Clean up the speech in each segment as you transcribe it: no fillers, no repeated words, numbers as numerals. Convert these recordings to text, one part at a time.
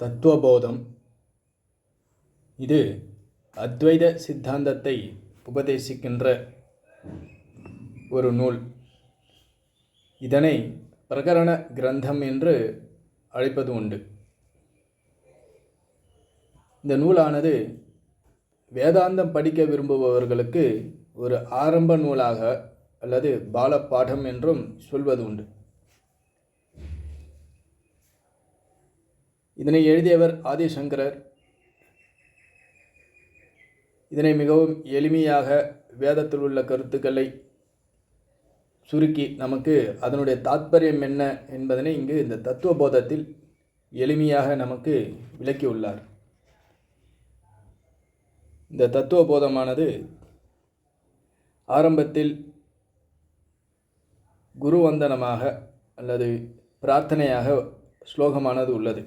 தத்துவபோதம். இது அத்வைத சித்தாந்தத்தை உபதேசிக்கின்ற ஒரு நூல். இதனை பிரகரண கிரந்தம் என்று அழைப்பது உண்டு. இந்த நூலானது வேதாந்தம் படிக்க விரும்புபவர்களுக்கு ஒரு ஆரம்ப நூலாக அல்லது பாலப்பாடம் என்றும் சொல்வது உண்டு. இதனை எழுதியவர் ஆதிசங்கரர். இதனை மிகவும் எளிமையாக வேதத்தில் உள்ள கருத்துக்களை சுருக்கி நமக்கு அதனுடைய தாத்பரியம் என்ன என்பதனை இங்கு இந்த தத்துவபோதத்தில் எளிமையாக நமக்கு விளக்கியுள்ளார். இந்த தத்துவபோதமானது ஆரம்பத்தில் குருவந்தனமாக அல்லது பிரார்த்தனையாக ஸ்லோகமானது உள்ளது.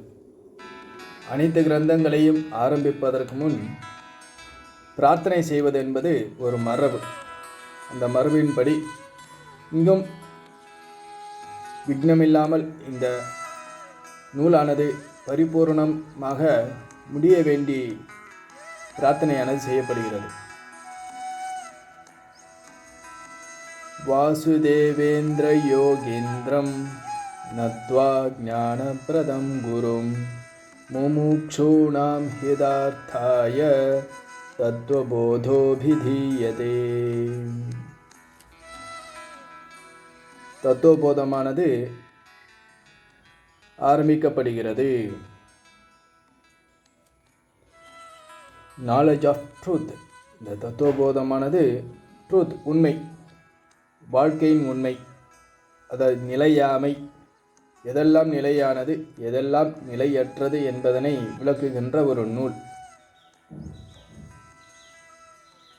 அனைத்து கிரந்தங்களையும் ஆரம்பிப்பதற்கு முன் பிரார்த்தனை செய்வது என்பது ஒரு மரபு. அந்த மரபின்படி இங்கும் விக்னமில்லாமல் இந்த நூலானது பரிபூர்ணமாக முடிய வேண்டி பிரார்த்தனையானது செய்யப்படுகிறது. வாசுதேவேந்திர யோகேந்திரம் நத்வா ஞானப்ரதம் குரும் முமுக்ஷூணாம் ஹிதார்த்தாய தத்துவபோதோபிதீயதே. தத்துவபோதமானது ஆரம்பிக்கப்படுகிறது. Knowledge of truth. இந்த தத்துவபோதமானது ட்ரூத், உண்மை, வாழ்க்கையின் உண்மை, அதாவது நிலையாமை, எதெல்லாம் நிலையானது எதெல்லாம் நிலையற்றது என்பதனை விளக்குகின்ற ஒரு நூல்.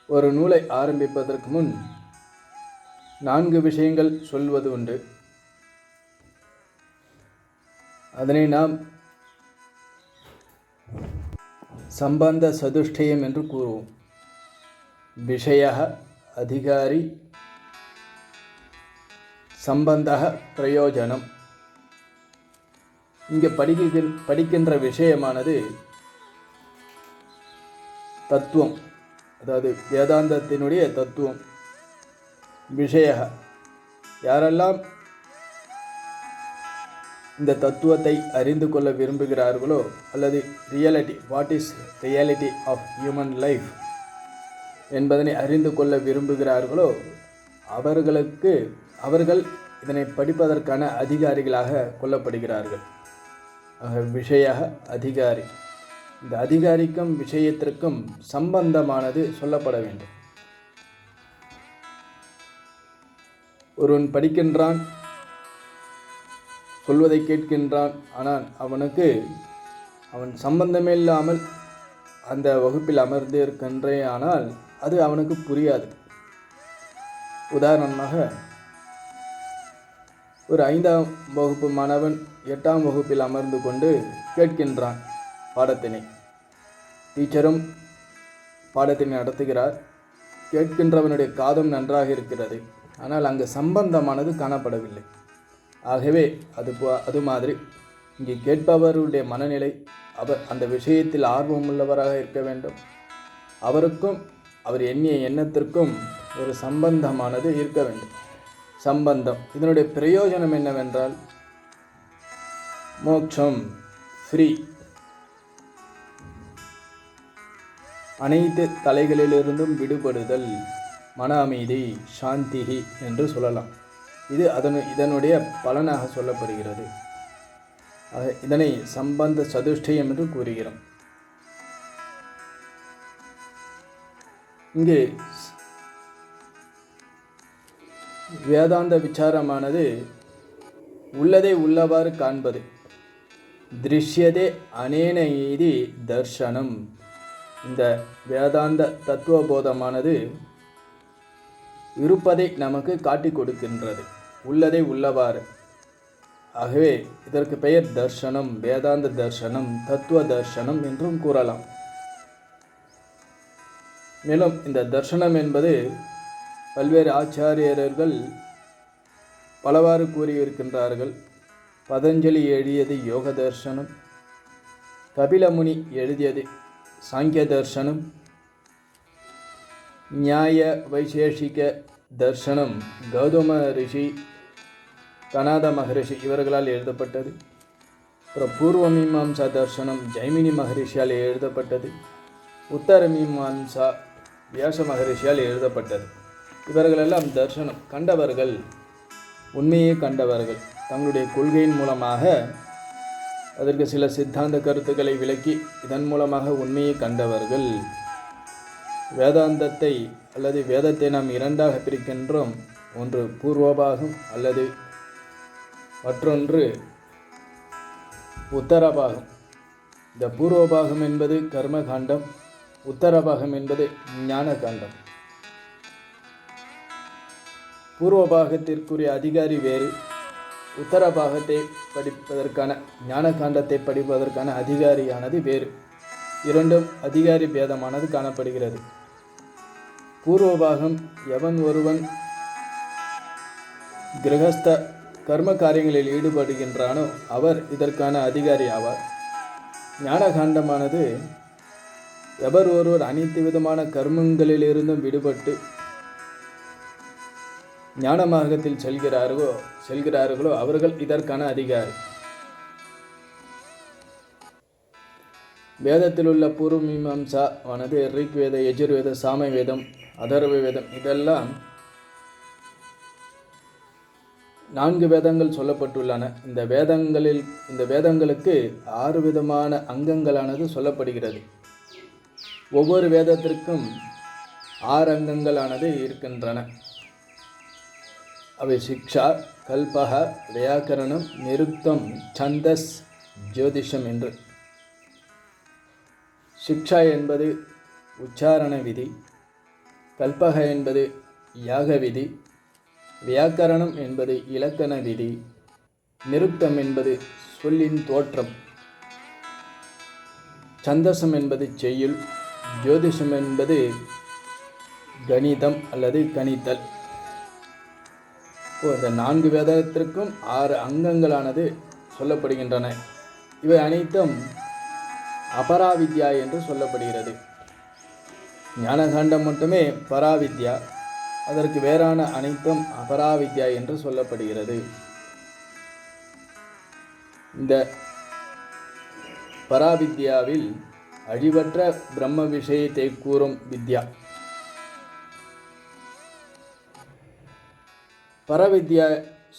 ஒரு நூலை ஆரம்பிப்பதற்கு முன் 4 விஷயங்கள் சொல்வது உண்டு. அதனை நாம் சம்பந்த சதுஷ்டயம் என்று கூறுவோம். விஷய, அதிகாரி, சம்பந்த, பிரயோஜனம். இங்கே படிக்கின்ற விஷயமானது தத்துவம், அதாவது வேதாந்தத்தினுடைய தத்துவம். விஷய, யாரெல்லாம் இந்த தத்துவத்தை அறிந்து கொள்ள விரும்புகிறார்களோ அல்லது reality, what is reality of human life என்பதனை அறிந்து கொள்ள விரும்புகிறார்களோ அவர்கள் இதனை படிப்பதற்கான அதிகாரிகளாக கொள்ளப்படுகிறார்கள். விஷய, அதிகாரி. இந்த அதிகாரிக்கும் விஷயத்திற்கும் சம்பந்தமானது சொல்லப்பட வேண்டும். ஒருவன் படிக்கின்றான், சொல்வதை கேட்கின்றான், ஆனால் அவன் சம்பந்தமே இல்லாமல் அந்த வகுப்பில் அமர்ந்து இருக்கின்றே, ஆனால் அது அவனுக்கு புரியாது. உதாரணமாக, ஒரு 5ஆம் வகுப்பு மாணவன் 8ஆம் வகுப்பில் அமர்ந்து கொண்டு கேட்கின்றான் பாடத்தினை. டீச்சரும் பாடத்தினை நடத்துகிறார். கேட்கின்றவனுடைய காதும் நன்றாக இருக்கிறது, ஆனால் அங்கு சம்பந்தமானது காணப்படவில்லை. ஆகவே அது மாதிரி இங்கே கேட்பவருடைய மனநிலை, அந்த விஷயத்தில் ஆர்வமுள்ளவராக இருக்க வேண்டும். அவருக்கும் அவர் எண்ணிய எண்ணத்திற்கும் ஒரு சம்பந்தமானது இருக்க வேண்டும். சம்பந்தம். இதனுடைய பிரயோஜனம் என்னவென்றால் மோட்சம், ஃப்ரீ, அனைத்து தலைகளிலிருந்தும் விடுபடுதல், மன அமைதி, சாந்திஹி என்று சொல்லலாம். இது இதனுடைய பலனாக சொல்லப்படுகிறது. இதனை சம்பந்த சதுஷ்டயம் என்று கூறுகிறோம். இங்கு வேதாந்த விசாரமானது உள்ளதை உள்ளவாறு காண்பது. திருஷ்யதே அனேன இதி தர்சனம். இந்த வேதாந்த தத்துவபோதமானது இருப்பதை நமக்கு காட்டி கொடுக்கின்றது, உள்ளதை உள்ளவாறு. ஆகவே இதற்கு பெயர் தர்சனம், வேதாந்த தர்சனம், தத்துவ தர்சனம் என்றும் கூறலாம். மேலும் இந்த தர்சனம் என்பது பல்வேறு ஆச்சாரியர்கள் பலவாறு கூறியிருக்கின்றார்கள். பதஞ்சலி எழுதியது யோக தர்சனம், கபிலமுனி எழுதியது சாங்கிய தர்சனம், நியாய வைசேஷிக தர்சனம் கௌதம ரிஷி, கனாத மகரிஷி இவர்களால் எழுதப்பட்டது. அப்புறம் பூர்வ மீமாம்சா தர்சனம் ஜைமினி மகரிஷியால் எழுதப்பட்டது. உத்தர மீமாம்சா வியாச மகரிஷியால் எழுதப்பட்டது. இவர்களெல்லாம் தர்சனம் கண்டவர்கள், உண்மையை கண்டவர்கள். தங்களுடைய கொள்கையின் மூலமாக அதற்கு சில சித்தாந்த கருத்துக்களை விளக்கி இதன் மூலமாக உண்மையை கண்டவர்கள். வேதாந்தத்தை அல்லது வேதத்தை நாம் இரண்டாக பிரிக்கின்றோம். ஒன்று பூர்வபாகம் அல்லது மற்றொன்று உத்தரபாகம். இந்த பூர்வபாகம் என்பது கர்மகாண்டம், உத்தரபாகம் என்பது ஞான காண்டம். பூர்வபாகத்திற்குரிய அதிகாரி வேறு, உத்தரபாகத்தை படிப்பதற்கான ஞான காண்டத்தை படிப்பதற்கான அதிகாரியானது வேறு. இரண்டும் அதிகாரி பேதமானது காணப்படுகிறது. பூர்வபாகம் எவன் ஒருவன் கிரகஸ்த கர்ம காரியங்களில் ஈடுபடுகின்றானோ அவர் இதற்கான அதிகாரி ஆவார். ஞானகாண்டமானது எவர் ஒருவர் அனைத்து விதமான கர்மங்களிலிருந்தும் விடுபட்டு ஞான மார்க்கத்தில் செல்கிறார்களோ அவர்கள் இதற்கான அதிகாரி. வேதத்தில் உள்ள பூர்வ மீமாம்சா ஆனது ரிக்வேத, யஜுர்வேத, சாம வேதம், அதர்வ வேதம் இதெல்லாம் 4 வேதங்கள் சொல்லப்பட்டுள்ளன. இந்த வேதங்களுக்கு 6 விதமான அங்கங்களானது சொல்லப்படுகிறது. ஒவ்வொரு வேதத்திற்கும் 6 அங்கங்களானது இருக்கின்றன. அவை சிக்ஷா, கல்பக, வியாக்கரணம், நிருக்தம், சந்தஸ், ஜோதிஷம் என்று. சிக்ஷா என்பது உச்சாரண விதி, கல்பக என்பது யாக விதி, வியாக்கரணம் என்பது இலக்கண விதி, நிருக்தம் என்பது சொல்லின் தோற்றம், சந்தசம் என்பது செய்யுள், ஜோதிஷம் என்பது கணிதம் அல்லது கணித்தல். இந்த 4 வேதத்திற்கும் 6 அங்கங்களானது சொல்லப்படுகின்றன. இவை அனைத்தும் அபராவித்யா என்று சொல்லப்படுகிறது. ஞானகாண்டம் மட்டுமே பராவித்யா, அதற்கு வேறான அனைத்தும் அபராவித்யா என்று சொல்லப்படுகிறது. இந்த பராவித்யாவில் அழிவற்ற பிரம்ம விஷயத்தை கூறும் வித்யா. பரவித்யா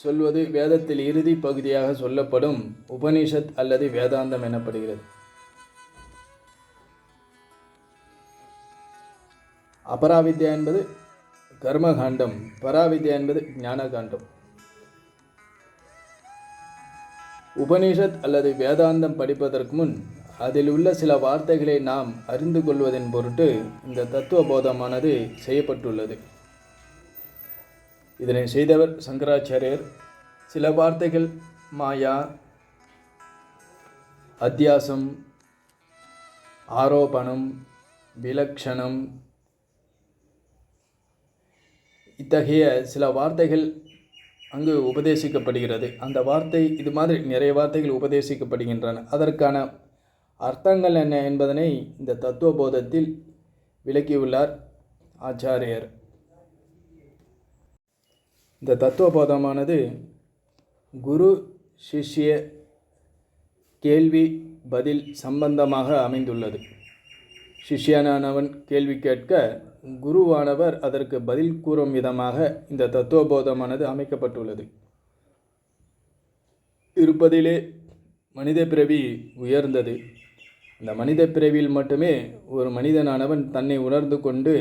சொல்வது வேதத்தில் இறுதி பகுதியாக சொல்லப்படும் உபனிஷத் அல்லது வேதாந்தம் எனப்படுகிறது. அபராவித்யா என்பது கர்மகாண்டம், பராவித்யா என்பது ஞானகாண்டம். உபனிஷத் அல்லது வேதாந்தம் படிப்பதற்கு முன் அதில் உள்ள சில வார்த்தைகளை நாம் அறிந்து கொள்வதன் பொருட்டு இந்த தத்துவ போதமானது செய்யப்பட்டுள்ளது. இதனை செய்தவர் சங்கராச்சாரியர். சில வார்த்தைகள் மாயா, அத்தியாசம், ஆரோபணம், விலக்ஷணம் இத்தகைய சில வார்த்தைகள் அங்கு உபதேசிக்கப்படுகிறது. அந்த வார்த்தை இது மாதிரி நிறைய வார்த்தைகள் உபதேசிக்கப்படுகின்றன. அதற்கான அர்த்தங்கள் என்ன என்பதனை இந்த தத்துவ போதத்தில் விளக்கியுள்ளார் ஆச்சாரியர். இந்த தத்துவ போதமானது குரு சிஷ்ய கேள்வி பதில் சம்பந்தமாக அமைந்துள்ளது. சிஷ்யனானவன் கேள்வி கேட்க குருவானவர் அதற்கு பதில் கூறும் விதமாக இந்த தத்துவபோதமானது அமைக்கப்பட்டுள்ளது. இருப்பதிலே மனித பிறவி உயர்ந்தது. இந்த மனித பிறவியில் மட்டுமே ஒரு மனிதனானவன் தன்னை உணர்ந்து கொண்டு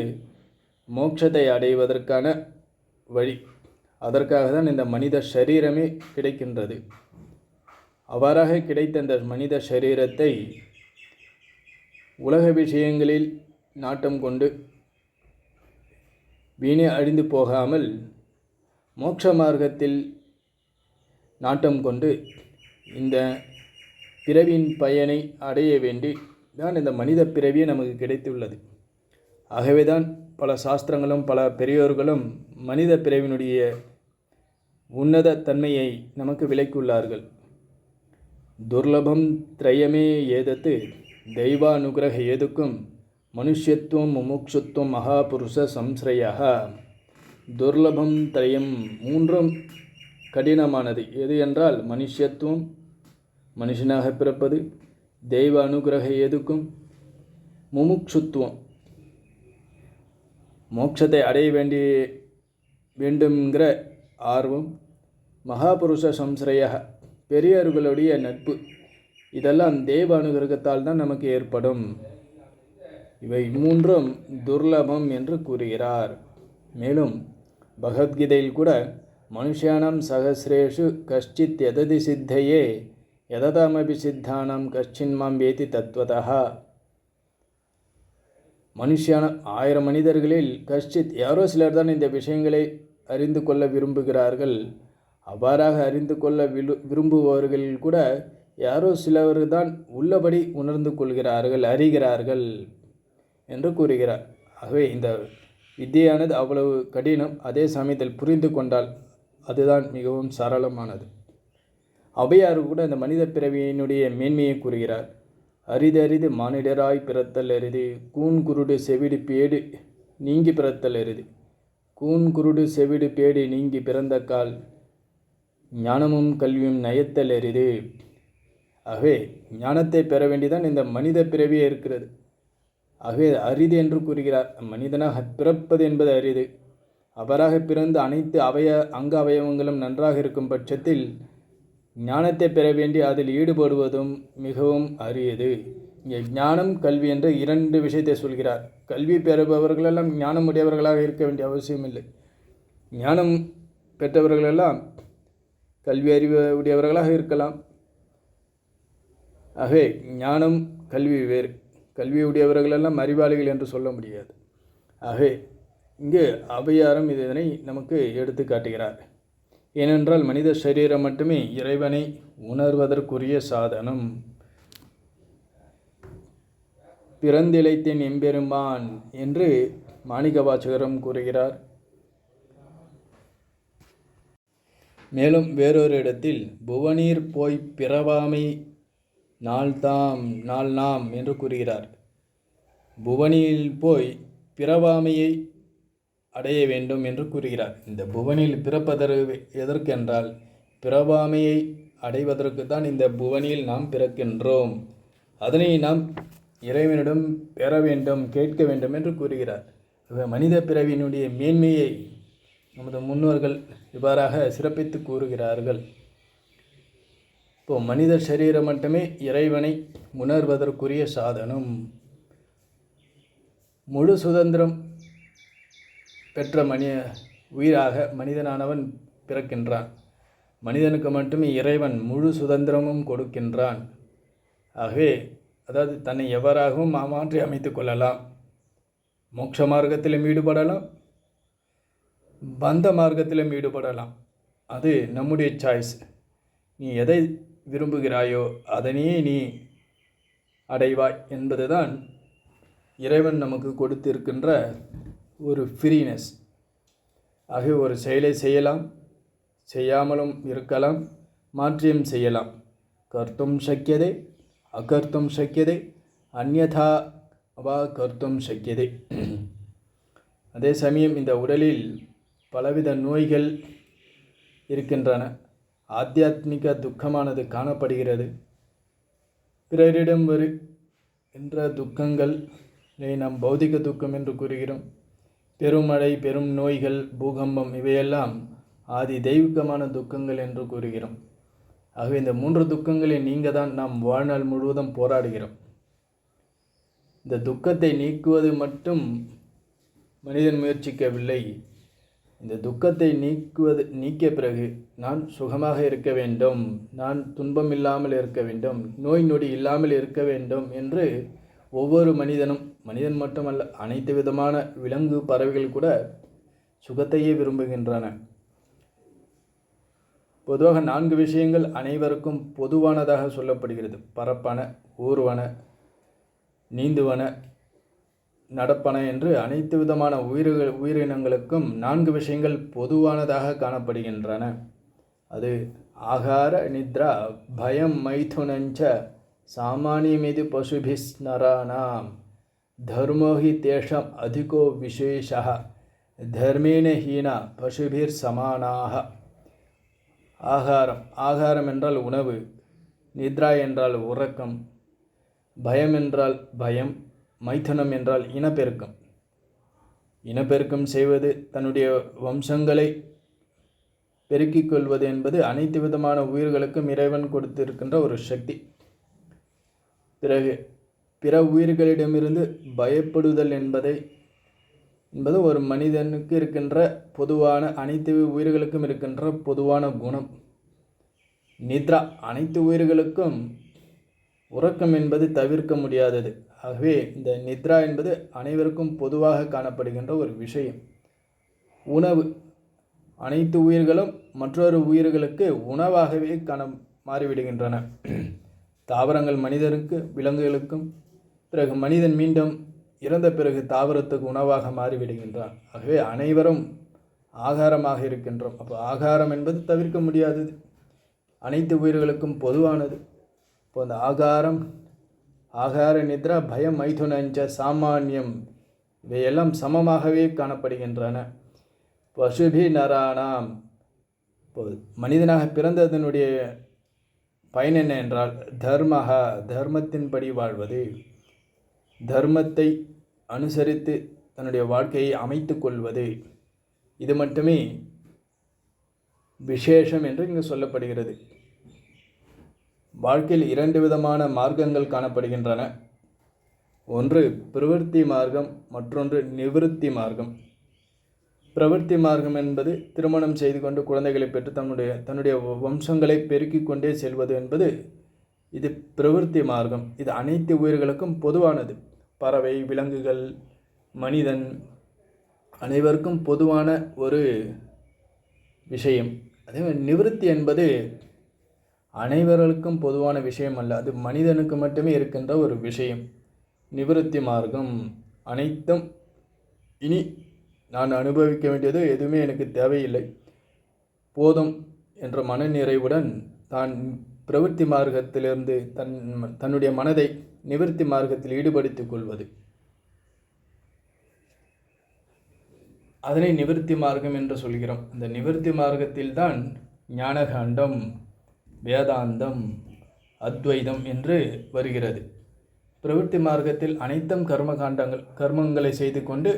மோட்சத்தை அடைவதற்கான வழி. அதற்காக தான் இந்த மனித சரீரமே கிடைக்கின்றது. அவ்வாறாக கிடைத்த இந்த மனித சரீரத்தை உலக விஷயங்களில் நாட்டம் கொண்டு வீணே அழிந்து போகாமல் மோட்ச மார்க்கத்தில் நாட்டம் கொண்டு இந்த பிறவியின் பயனை அடைய வேண்டி தான் இந்த மனித பிறவியே நமக்கு கிடைத்துள்ளது. ஆகவே தான் பல சாஸ்திரங்களும் பல பெரியோர்களும் மனித பிறவினுடைய உன்னத தன்மையை நமக்கு விளக்கியுள்ளார்கள். துர்லபம் த்ரயமே ஏதத்து தெய்வானுகிரக ஏதுக்கும் மனுஷ்யத்துவம் முமுட்சுத்துவம் மகாபுருஷ சம்ஸ்ரயா. துர்லபம் த்ரயம் மூன்றும் கடினமானது. எது என்றால் மனுஷ்யத்துவம், மனுஷனாக பிறப்பது, தெய்வ அனுகிரக ஏதுக்கும், முமுட்சுத்துவம் மோட்சத்தை அடைய வேண்டும்ங்கிற ஆர்வம், மகாபுருஷ சம்ஸ்ரயா பெரியவர்களுடைய நட்பு, இதெல்லாம் தெய்வ அனுகிரகத்தால் தான் நமக்கு ஏற்படும். இவை மூன்றும் துர்லபம் என்று கூறுகிறார். மேலும் பகவத்கீதையில் கூட மனுஷானாம் சகசிரேஷு கஷ்டித் எததி சித்தையே எததாமபி சித்தானாம் கஷ்டின்மாம் வேதி தத்வதா. மனுஷியான 1000 மனிதர்களில் கஷ்டித் யாரோ சிலர் தான் இந்த விஷயங்களை அறிந்து கொள்ள விரும்புகிறார்கள். அவ்வாறாக அறிந்து கொள்ள விரும்புபவர்களில் கூட யாரோ சிலர் தான் உள்ளபடி உணர்ந்து கொள்கிறார்கள், அறிகிறார்கள் என்று கூறுகிறார். ஆகவே இந்த வித்தியானது அவ்வளவு கடினம். அதே சமயத்தில் புரிந்து கொண்டால் அதுதான் மிகவும் சரளமானது. அவையார் கூட இந்த மனித பிறவியினுடைய மேன்மையை கூறுகிறார். அரிது அரிது மானிடராய் பிறத்தல் அரிது, கூன் குருடு செவிடு பேடு நீங்கி பிறத்தல் அரிது. கூன் குருடு செவிடு பேடு நீங்கி பிறந்த கால் ஞானமும் கல்வியும் நயத்தல் அரிது. ஆகவே ஞானத்தை பெற வேண்டிதான் இந்த மனித பிறவியே இருக்கிறது. ஆகவே அரிது என்று கூறுகிறார். மனிதனாக பிறப்பது என்பது அரிது. அவராக பிறந்து அனைத்து அங்க அவயவங்களும் நன்றாக இருக்கும் பட்சத்தில் ஞானத்தை பெற வேண்டி அதில் ஈடுபடுவதும் மிகவும் அரியது. இங்கே ஞானம் கல்வி என்று 2 விஷயத்தை சொல்கிறார். கல்வி பெறுபவர்களெல்லாம் ஞானம் உடையவர்களாக இருக்க வேண்டிய அவசியம் இல்லை. ஞானம் பெற்றவர்களெல்லாம் கல்வி அறிவு உடையவர்களாக இருக்கலாம். ஆகவே ஞானம் கல்வி வேறு. கல்வி உடையவர்களெல்லாம் அறிவாளிகள் என்று சொல்ல முடியாது. ஆகவே இங்கு அவையாரும் இதனை நமக்கு எடுத்து காட்டுகிறார். ஏனென்றால் மனித சரீரம் மட்டுமே இறைவனை உணர்வதற்குரிய சாதனம். பிறந்திழைத்தேன் எம்பெருமான் என்று மாணிக்க வாசகரும் கூறுகிறார். மேலும் வேறொரு இடத்தில் புவனீர் போய் பிறவாமை நாள் நாம் என்று கூறுகிறார். புவனியில் போய் பிறவாமையை அடைய வேண்டும் என்று கூறுகிறார். இந்த புவனியில் பிறப்பதற்கு எதற்கென்றால் பிறவாமையை அடைவதற்கு தான் இந்த புவனியில் நாம் பிறக்கின்றோம். அதனை நாம் இறைவனிடம் பெற வேண்டும், கேட்க வேண்டும் என்று கூறுகிறார். மனித பிறவியினுடைய மேன்மையை நமது முன்னோர்கள் இவ்வாறாக சிறப்பித்து கூறுகிறார்கள். இப்போது மனித சரீரம் மட்டுமே இறைவனை உணர்வதற்குரிய சாதனம். முழு சுதந்திரம் பெற்ற உயிராக மனிதனானவன் பிறக்கின்றான். மனிதனுக்கு மட்டுமே இறைவன் முழு சுதந்திரமும் கொடுக்கின்றான். ஆகவே அதாவது தன்னை எவ்வாறாகவும் மாற்றி அமைத்து கொள்ளலாம். மோட்ச மார்க்கத்திலும் ஈடுபடலாம், பந்த மார்க்கத்திலும் ஈடுபடலாம். அது நம்முடைய சாய்ஸ். நீ எதை விரும்புகிறாயோ அதனையே நீ அடைவாய் என்பதுதான் இறைவன் நமக்கு கொடுத்திருக்கின்ற ஒரு ஃப்ரீனஸ். ஆகவே ஒரு செயலை செய்யலாம், செய்யாமலும் இருக்கலாம், மாற்றியும் செய்யலாம். கர்த்தும் சக்கியதே அகர்த்தும் சக்கியதே அந்யதா வா கர்த்தும் சக்கியதே. அதே சமயம் இந்த உடலில் பலவித நோய்கள் இருக்கின்றன. ஆத்தியாத்மிக துக்கமானது காணப்படுகிறது. பிறரிடம் என்ற துக்கங்கள் நாம் பௌதிக துக்கம் என்று கூறுகிறோம். பெருமழை, பெரும் நோய்கள், பூகம்பம் இவையெல்லாம் ஆதி தெய்வீகமான துக்கங்கள் என்று கூறுகிறோம். ஆகவே இந்த 3 துக்கங்களை நீங்க தான் நாம் வாழ்நாள் முழுவதும் போராடுகிறோம். இந்த துக்கத்தை நீக்குவது மட்டும் மனிதன் முயற்சிக்கவில்லை. இந்த துக்கத்தை நீக்கிய பிறகு நான் சுகமாக இருக்க வேண்டும், நான் துன்பம் இல்லாமல் இருக்க வேண்டும், நோய் நொடி இல்லாமல் இருக்க வேண்டும் என்று ஒவ்வொரு மனிதன் மட்டுமல்ல, அனைத்து விதமான விலங்கு பறவைகள் கூட சுகத்தையே விரும்புகின்றன. பொதுவாக 4 விஷயங்கள் அனைவருக்கும் பொதுவானதாக சொல்லப்படுகிறது. பறப்பன, ஊர்வன, நீந்துவன, நடப்பன என்று அனைத்து விதமான உயிரினங்களுக்கும் 4 விஷயங்கள் பொதுவானதாக காணப்படுகின்றன. அது ஆகார நித்ரா பயம் மைதுனஞ்ச சாமானியமிது பசுபிஸ் நராணாம் தர்மோ ஹி தேஷம் அதிகோ விசேஷா தர்மேன ஹீனா பசுபிர் சமானாக. ஆகாரம் என்றால் உணவு, நித்ரா என்றால் உறக்கம், பயம் என்றால் பயம், மைதுனம் என்றால் இனப்பெருக்கம். இனப்பெருக்கம் செய்வது, தன்னுடைய வம்சங்களை பெருக்கிக் கொள்வது என்பது அனைத்து விதமான உயிர்களுக்கும் இறைவன் கொடுத்திருக்கின்ற ஒரு சக்தி. பிறகு பிற உயிர்களிடமிருந்து பயப்படுதல் என்பது ஒரு மனிதனுக்கு இருக்கின்ற பொதுவான, அனைத்து உயிர்களுக்கும் இருக்கின்ற பொதுவான குணம். நித்ரா அனைத்து உயிர்களுக்கும் உறக்கம் என்பது தவிர்க்க முடியாதது. ஆகவே இந்த நித்ரா என்பது அனைவருக்கும் பொதுவாக காணப்படுகின்ற ஒரு விஷயம். உணவு, அனைத்து உயிர்களும் மற்றொரு உயிர்களுக்கு உணவாகவே மாறிவிடுகின்றன. தாவரங்கள் மனிதருக்கு, விலங்குகளுக்கும், பிறகு மனிதன் மீண்டும் இறந்த பிறகு தாவரத்துக்கு உணவாக மாறிவிடுகின்றான். ஆகவே அனைவரும் ஆகாரமாக இருக்கின்றோம். அப்போ ஆகாரம் என்பது தவிர்க்க முடியாதது, அனைத்து உயிர்களுக்கும் பொதுவானது. இப்போ அந்த ஆகார நித்ரா பயம் மைதுனஞ்ச சாமானியம் இவையெல்லாம் சமமாகவே காணப்படுகின்றன. பசுபி நராணாம், இப்போது மனிதனாக பிறந்ததனுடைய பயன் என்ன என்றால் தர்மத்தின்படி வாழ்வது, தர்மத்தை அனுசரித்து தன்னுடைய வாழ்க்கையை அமைத்து கொள்வது, இது மட்டுமே விசேஷம் என்று இங்கு சொல்லப்படுகிறது. வாழ்க்கையில் 2 விதமான மார்க்கங்கள் காணப்படுகின்றன. ஒன்று பிரவருத்தி மார்க்கம், மற்றொன்று நிவிருத்தி மார்க்கம். பிரவருத்தி மார்க்கம் என்பது திருமணம் செய்து கொண்டு குழந்தைகளை பெற்று தன்னுடைய வம்சங்களை பெருக்கிக் கொண்டே செல்வது என்பது இது பிரவருத்தி மார்க்கம். இது அனைத்து உயிர்களுக்கும் பொதுவானது. பறவை, விலங்குகள், மனிதன் அனைவருக்கும் பொதுவான ஒரு விஷயம். அதே நிவிருத்தி என்பது அனைவர்களுக்கும் பொதுவான விஷயம் அல்ல, அது மனிதனுக்கு மட்டுமே இருக்கின்ற ஒரு விஷயம். நிவிருத்தி மார்க்கம் அனைத்தும் இனி நான் அனுபவிக்க வேண்டியது எதுவுமே எனக்கு தேவையில்லை, போதும் என்ற மனநிறைவுடன் தான் பிரவருத்தி மார்க்கத்திலிருந்து தன்னுடைய மனதை நிவிருத்தி மார்க்கத்தில் ஈடுபடுத்திக் கொள்வது, அதனை நிவிருத்தி மார்க்கம் என்று சொல்கிறோம். அந்த நிவிருத்தி மார்க்கத்தில்தான் ஞானகாண்டம், வேதாந்தம், அத்வைதம் என்று வருகிறது. பிரவருத்தி மார்க்கத்தில் அனைத்தும் கர்மங்களை செய்து கொண்டு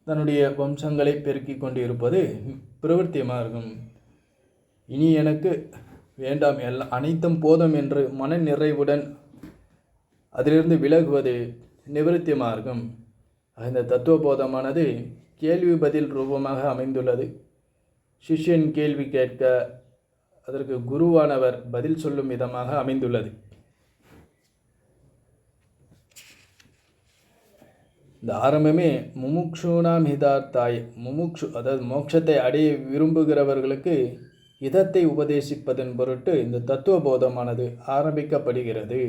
தன்னுடைய வம்சங்களை பெருக்கிக் கொண்டு இருப்பது பிரவருத்தி மார்க்கம். இனி எனக்கு வேண்டாம், அனைத்தும் போதும் என்று மன நிறைவுடன் அதிலிருந்து விலகுவது நிவிருத்தி மார்க்கம். இந்த தத்துவபோதமானது கேள்வி பதில் ரூபமாக அமைந்துள்ளது. சிஷ்யன் கேள்வி கேட்க அதற்கு குருவானவர் பதில் சொல்லும் விதமாக அமைந்துள்ளது. இந்த ஆரம்பமே முமுக்ஷூனாம் ஹிதார்த்தாய், அதாவது மோட்சத்தை அடைய விரும்புகிறவர்களுக்கு இதத்தை உபதேசிப்பதன் பொருட்டு இந்த தத்துவபோதமானது ஆரம்பிக்கப்படுகிறது.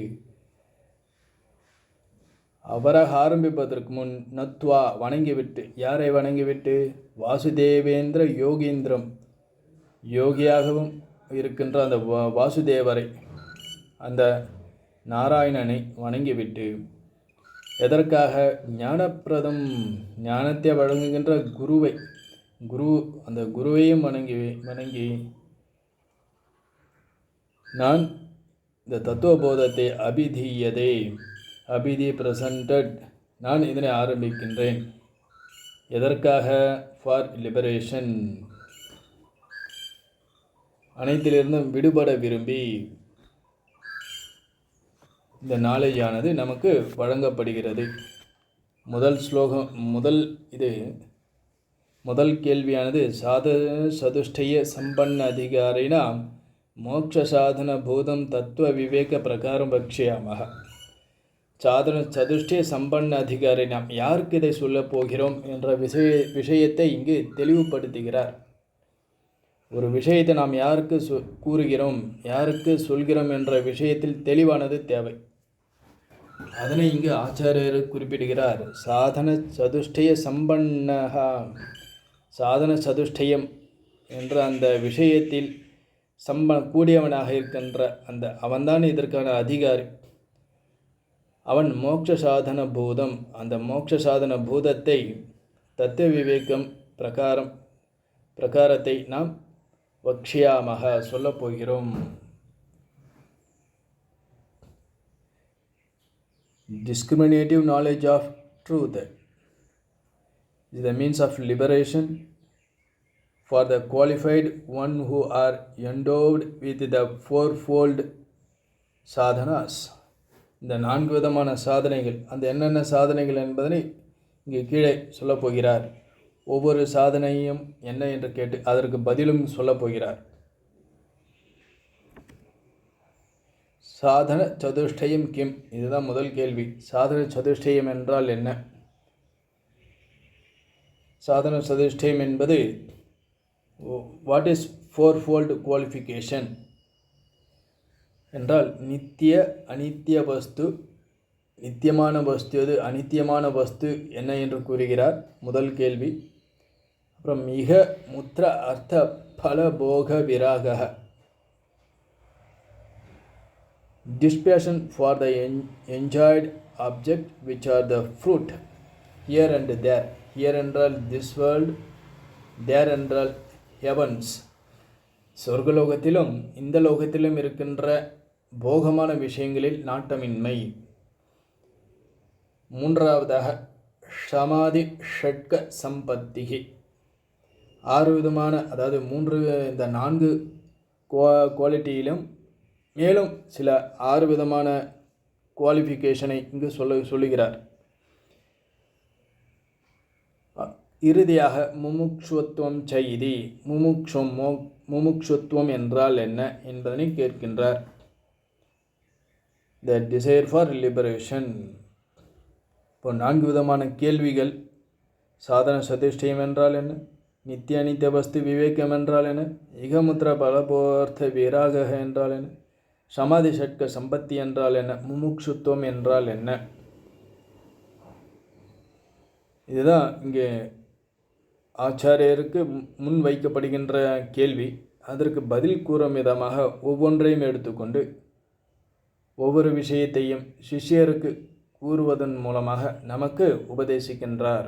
அவராக ஆரம்பிப்பதற்கு முன் நத்வா வணங்கிவிட்டு, யாரை வணங்கிவிட்டு? வாசுதேவேந்திர யோகீந்திரம், யோகியாகவும் இருக்கின்ற அந்த வாசுதேவரை, அந்த நாராயணனை வணங்கிவிட்டு, எதற்காக? ஞானப்பிரதம், ஞானத்தை வழங்குகின்ற அந்த குருவையும் வணங்கி நான் இந்த தத்துவபோதத்தை அபிதி பிரசன்டட், நான் இதனை ஆரம்பிக்கின்றேன். எதற்காக? ஃபார் லிபரேஷன், அனைத்திலிருந்தும் விடுபட விரும்பி இந்த நாலேஜானது நமக்கு வழங்கப்படுகிறது. முதல் கேள்வியானது சாதன சதுஷ்டய சம்பன்ன அதிகாரினா மோட்ச சாதன பூதம் தத்துவ விவேக பிரகாரம் பக்ஷியாமக. சாதன சதுஷ்டய சம்பன்ன அதிகாரினாம், யாருக்கு இதை சொல்லப் போகிறோம் என்ற விஷயத்தை இங்கு தெளிவுபடுத்துகிறார். ஒரு விஷயத்தை நாம் யாருக்கு கூறுகிறோம், யாருக்கு சொல்கிறோம் என்ற விஷயத்தில் தெளிவானது தேவை. அதனை இங்கு ஆச்சாரியர் குறிப்பிடுகிறார். சாதன சதுஷ்டய சம்பன்னஹா, சாதன சதுஷ்டயம் என்ற அந்த விஷயத்தில் கூடியவனாக இருக்கின்ற அந்த அவன்தான் இதற்கான அதிகாரி. அவன் மோட்ச சாதன பூதம். அந்த மோட்ச சாதன பூதத்தை தத்துவ விவேகம் பிரகாரத்தை நாம் வக்ஷியாமக சொல்லப் போகிறோம். Discriminative knowledge of truth is the means of liberation for the qualified one who are endowed with the fourfold sadhanas. இந்த 4 விதமான சாதனைகள், அந்த என்னென்ன சாதனைகள் என்பதனை இங்கே கீழே சொல்லப் போகிறார். ஒவ்வொரு சாதனையும் என்ன என்று கேட்டு அதற்கு பதிலும் சொல்லப் போகிறார். சாதன சதுஷ்டயம் கிம்? இதுதான் முதல் கேள்வி. சாதன சதுஷ்டயம் என்றால் என்ன? சாதன சதுஷ்டயம் என்பது வாட் இஸ் ஃபோர்ஃபோல்டு குவாலிஃபிகேஷன் என்றால் நித்திய அனித்திய வஸ்து, நித்தியமான வஸ்து எது, அனித்தியமான வஸ்து என்ன என்று கூறுகிறார். முதல் கேள்வி. அப்புறம் மிக முத்திர அர்த்த பல போக Viraga, dispassion for the enjoyed object which are the fruit here and there. Here என்றால் this world, there என்றால் heavens. சொர்க்கலோகத்திலும் இந்த லோகத்திலும் இருக்கின்ற போகமான விஷயங்களில் நாட்டமின்மை. மூன்றாவதாக சமாதி ஷட்க சம்பத்திகி. 6 விதமான, அதாவது இந்த 4 குவாலிட்டியிலும் மேலும் சில 6 விதமான குவாலிஃபிகேஷனை இங்கு சொல்லுகிறார். இறுதியாக முமுக்ஷுவத்துவம் செய்தி. முமுக்ஷுவத்துவம் என்றால் என்ன என்பதனை கேட்கின்றார். The desire for liberation. இப்போ 4 விதமான கேள்விகள். சாதன சதுஷ்டயம் என்றால் என்ன? நித்திய அனித்திய வஸ்து விவேகம் என்றால் என்ன? இகமுத்திர பலபோர்த்த விராக என்றால் என்ன? சமாதி ஷட்க சம்பத்தி என்றால் என்ன? முமுக்ஷுத்துவம் என்றால் என்ன? இதுதான் இங்கே ஆச்சாரியருக்கு முன் வைக்கப்படுகின்ற கேள்வி. அதற்கு பதில் கூறும் விதமாக ஒவ்வொன்றையும் எடுத்துக்கொண்டு ஒவ்வொரு விஷயத்தையும் சிஷ்யருக்கு கூறுவதன் மூலமாக நமக்கு உபதேசிக்கின்றார்.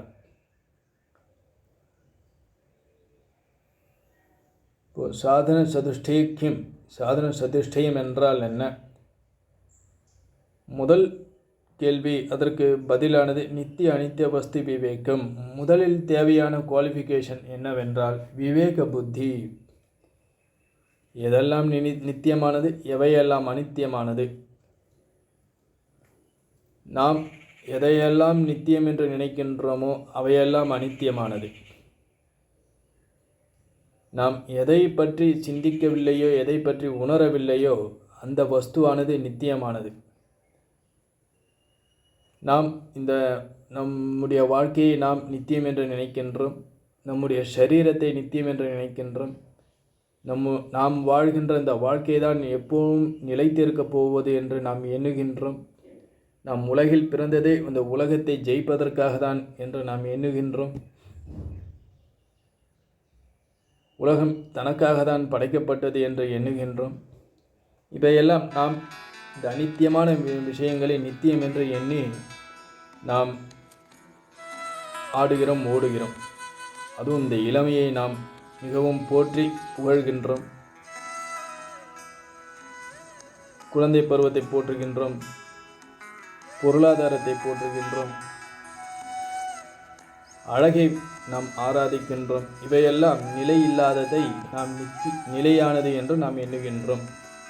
சாதன சதுஷ்டயம். சாதன சதுஷ்டயம் என்றால் என்ன? முதல் கேள்வி, அதற்கு பதிலானது நித்திய அனித்திய வஸ்து விவேகம். முதலில் தேவையான குவாலிஃபிகேஷன் என்னவென்றால் விவேக புத்தி. எதெல்லாம் நித்தியமானது, எவையெல்லாம் அனித்தியமானது, நாம் எதையெல்லாம் நித்தியம் என்று நினைக்கின்றோமோ அவையெல்லாம் அனித்தியமானது. நாம் எதை பற்றி சிந்திக்கவில்லையோ, எதை பற்றி உணரவில்லையோ அந்த வஸ்துவானது நித்தியமானது. நாம் நம்முடைய வாழ்க்கையை நாம் நித்தியம் என்று நினைக்கின்றோம். நம்முடைய சரீரத்தை நித்தியம் என்று நினைக்கின்றோம். நாம் வாழ்கின்ற இந்த வாழ்க்கை தான் எப்போவும் நிலைத்திருக்கப் போவது என்று நாம் எண்ணுகின்றோம். நாம் உலகில் பிறந்ததே இந்த உலகத்தை ஜெயிப்பதற்காக தான் என்று நாம் எண்ணுகின்றோம். உலகம் தனக்காக தான் படைக்கப்பட்டது என்று எண்ணுகின்றோம். இவையெல்லாம் நாம் இந்த அனித்தியமான விஷயங்களை நித்தியம் என்று எண்ணி நாம் ஆடுகிறோம், ஓடுகிறோம். அதுவும் இந்த இளமையை நாம் மிகவும் போற்றி புகழ்கின்றோம். குழந்தை பருவத்தை போற்றுகின்றோம், பொருளாதாரத்தை போற்றுகின்றோம், அழகை நாம் ஆராதிக்கின்றோம். இவையெல்லாம் நிலை இல்லாததை நாம் நிலையானது என்று நாம் எண்ணுகின்றோம்.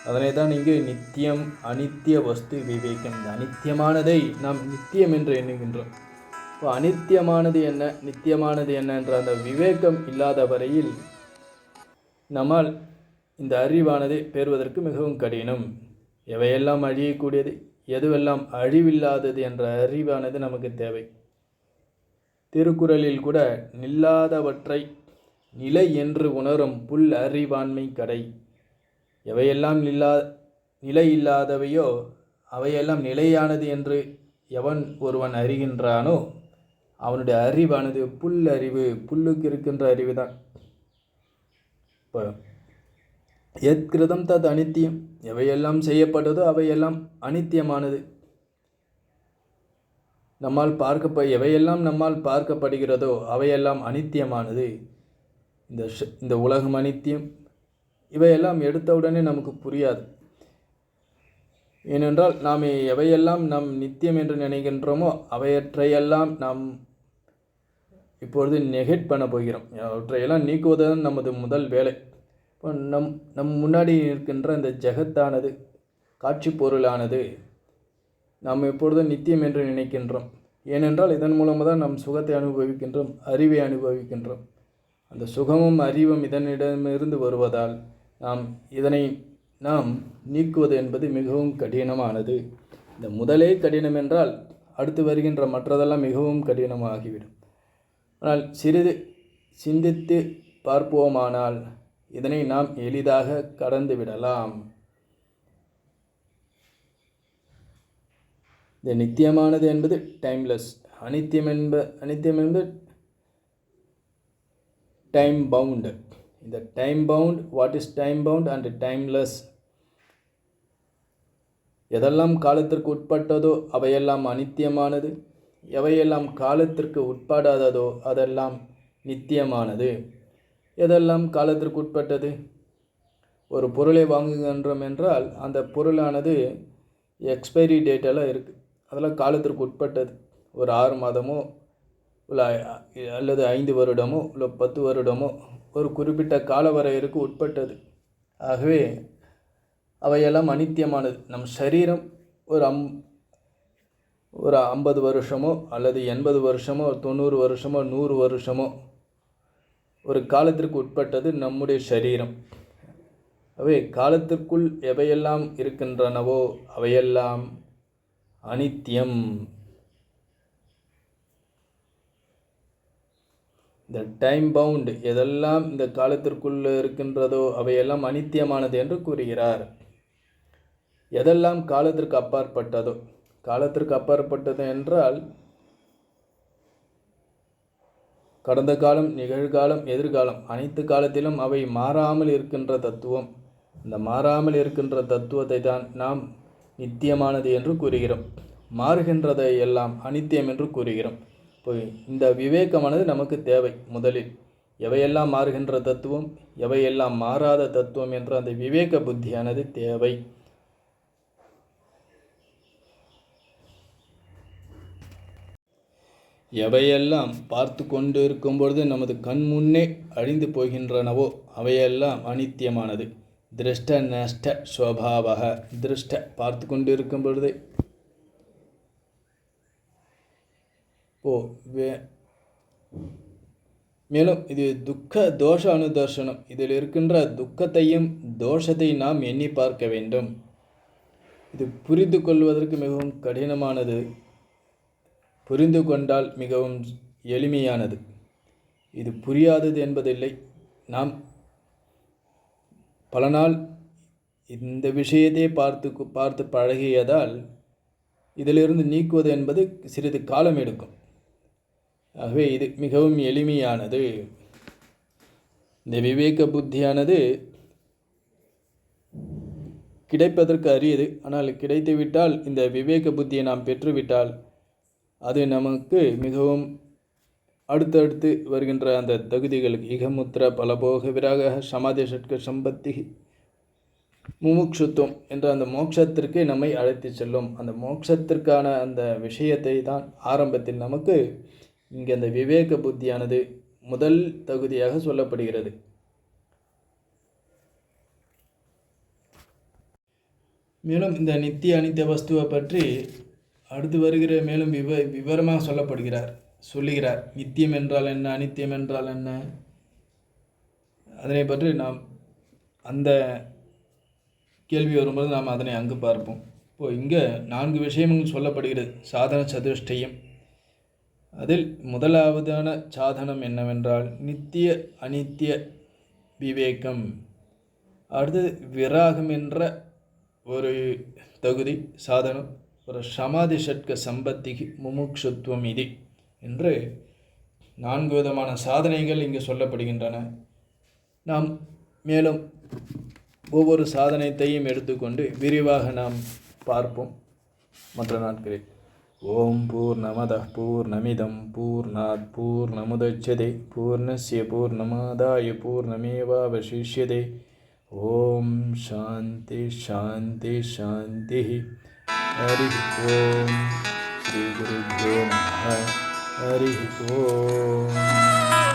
அதனை தான் இங்கு நித்தியம் அனித்திய வஸ்து விவேகம். இந்த அனித்தியமானதை நாம் நித்தியம் என்று எண்ணுகின்றோம். இப்போ அனித்தியமானது என்ன, நித்தியமானது என்ன என்ற அந்த விவேகம் இல்லாத வரையில் நம்மால் இந்த அறிவானது பெறுவதற்கு மிகவும் கடினம். எவையெல்லாம் அழியக்கூடியது, எதுவெல்லாம் அழிவில்லாதது என்ற அறிவானது நமக்கு தேவை. திருக்குறளில் கூட நில்லாதவற்றை நிலை என்று உணரும் புல் அறிவாண்மை கடை. எவையெல்லாம் நிலை இல்லாதவையோ அவையெல்லாம் நிலையானது என்று எவன் ஒருவன் அறிகின்றானோ அவனுடைய அறிவானது புல் அறிவு. புல்லுக்கு இருக்கின்ற அறிவு தான். இப்போ யத் கிருதம் தத் அனித்தியம். எவையெல்லாம் செய்யப்பட்டதோ அவையெல்லாம் அனித்தியமானது. எவையெல்லாம் நம்மால் பார்க்கப்படுகிறதோ அவையெல்லாம் அனித்தியமானது. இந்த உலகம் அனித்தியம். இவையெல்லாம் எடுத்தவுடனே நமக்கு புரியாது. ஏனென்றால் நாம் எவையெல்லாம் நாம் நித்தியம் என்று நினைக்கின்றோமோ அவையற்றையெல்லாம் நாம் இப்பொழுது நெகெட் பண்ண போகிறோம். அவற்றையெல்லாம் நீக்குவதுதான் நமது முதல் வேலை. இப்போ நம் முன்னாடி இருக்கின்ற இந்த ஜெகத்தானது, காட்சி பொருளானது நாம் எப்பொழுது நித்தியம் என்று நினைக்கின்றோம். ஏனென்றால் இதன் மூலமாக தான் நாம் சுகத்தை அனுபவிக்கின்றோம், அறிவை அனுபவிக்கின்றோம். அந்த சுகமும் அறிவும் இதனிடமிருந்து வருவதால் இதனை நாம் நீக்குவது என்பது மிகவும் கடினமானது. இந்த முதலே கடினம் என்றால் அடுத்து வருகின்ற மற்றதெல்லாம் மிகவும் கடினமாகிவிடும். ஆனால் சிறிது சிந்தித்து பார்ப்போமானால் இதனை நாம் எளிதாக கடந்து விடலாம். இந்த நித்தியமானது என்பது டைம்லெஸ். அனித்தியம் என்பது டைம் பவுண்ட். இந்த time bound, what is time bound and timeless? எதெல்லாம் காலத்திற்கு உட்பட்டதோ அவையெல்லாம் அனித்தியமானது. எவையெல்லாம் காலத்திற்கு உட்படாததோ அதெல்லாம் நித்தியமானது. எதெல்லாம் காலத்திற்கு உட்பட்டது? ஒரு பொருளை வாங்குகின்றோம் என்றால் அந்த பொருளானது எக்ஸ்பைரி டேட்டெல்லாம் இருக்குது. அதெல்லாம் காலத்திற்கு உட்பட்டது. ஒரு 6 மாதமோ அல்லது 5 வருடமோ இல்லை 10 வருடமோ ஒரு குறிப்பிட்ட காலவரையறுக்கு உட்பட்டது. ஆகவே அவையெல்லாம் அனித்தியமானது. நம் சரீரம் ஒரு 50 வருஷமோ அல்லது 80 வருஷமோ 90 வருஷமோ 100 வருஷமோ ஒரு காலத்திற்கு உட்பட்டது நம்முடைய சரீரம். அவை காலத்திற்குள் எவையெல்லாம் இருக்கின்றனவோ அவையெல்லாம் அனித்தியம். இந்த டைம் பவுண்ட், எதெல்லாம் இந்த காலத்திற்குள் இருக்கின்றதோ அவையெல்லாம் அனித்தியமானது என்று கூறுகிறார். எதெல்லாம் காலத்திற்கு அப்பாற்பட்டதோ, காலத்திற்கு அப்பாற்பட்டது என்றால் கடந்த காலம், நிகழ்காலம், எதிர்காலம் அனைத்து காலத்திலும் அவை மாறாமல் இருக்கின்ற தத்துவம். இந்த மாறாமல் இருக்கின்ற தத்துவத்தை தான் நாம் நித்தியமானது என்று கூறுகிறோம். மாறுகின்றதை எல்லாம் அனித்தியம் என்று கூறுகிறோம். இப்போ இந்த விவேகமானது நமக்கு தேவை. முதலில் எவையெல்லாம் மாறுகின்ற தத்துவம், எவையெல்லாம் மாறாத தத்துவம் என்ற அந்த விவேக புத்தியானது தேவை. எவையெல்லாம் பார்த்து கொண்டு இருக்கும் பொழுது நமது கண் முன்னே அழிந்து போகின்றனவோ அவையெல்லாம் அனித்தியமானது. திருஷ்ட நஷ்ட ஸ்வபாவக. திருஷ்ட பார்த்து கொண்டு இருக்கும் பொழுது மேலும் இது துக்க தோஷ அனுதர்சனம். இதில் இருக்கின்ற துக்கத்தையும் தோஷத்தையும் நாம் எண்ணி பார்க்க வேண்டும். இது புரிந்து கொள்வதற்கு மிகவும் கடினமானது. புரிந்து கொண்டால் மிகவும் எளிமையானது. இது புரியாதது என்பதில்லை. நாம் பல நாள் இந்த விஷயத்தை பார்த்து பழகியதால் இதிலிருந்து நீக்குவது என்பது சிறிது காலம் எடுக்கும். ஆகவே இது மிகவும் எளிமையானது. இந்த விவேக புத்தியானது கிடைப்பதற்கு அரியது. ஆனால் கிடைத்துவிட்டால், இந்த விவேக புத்தியை நாம் பெற்றுவிட்டால் அது நமக்கு மிகவும் அடுத்தடுத்து வருகின்ற அந்த தகுதிகளுக்கு இகமுத்திர பலபோக விராக சமாதி ஷட்க சம்பத்தி முமுட்சுத்துவம் என்ற அந்த மோட்சத்திற்கு நம்மை அழைத்து செல்லும். அந்த மோட்சத்திற்கான அந்த விஷயத்தை தான் ஆரம்பத்தில் நமக்கு இங்கே அந்த விவேக புத்தியானது முதல் தகுதியாக சொல்லப்படுகிறது. மேலும் இந்த நித்திய அனித்திய வஸ்துவை பற்றி அடுத்து வருகிற மேலும் விவரமாக சொல்லுகிறார். நித்தியம் என்றால் என்ன, அனித்தியம் என்றால் என்ன, அதனை பற்றி நாம் அந்த கேள்வி வரும்போது நாம் அதனை அங்கு பார்ப்போம். இப்போது இங்கே 4 விஷயங்கள் சொல்லப்படுகிறது. சாதன சதுஷ்டயம். அதில் முதலாவதான சாதனம் என்னவென்றால் நித்திய அனித்திய விவேகம். அடுத்தது விராகம் என்ற ஒரு தகுதி சாதனம். ஒரு சமாதி ஷட்க சம்பத்திக்கு முமுட்சுத்துவம் இது என்று 4 விதமான சாதனைகள் இங்கு சொல்லப்படுகின்றன. நாம் மேலும் ஒவ்வொரு சாதனத்தையும் எடுத்துக்கொண்டு விரிவாக நாம் பார்ப்போம் மற்ற நாட்களில். ஓம் பூர்ணமதః பூர்ணமிதம் பூர்ணாத் பூர்ணமுதச்யதே பூர்ணஸ்ய பூர்ணமாதாய பூர்ணமேவாவசிஷ்யதே. ஓம் சாந்தி சாந்தி சாந்தி. ஹரி ஓம். ஸ்ரீ குருभ्यो நமः. ஹரி ஓம்.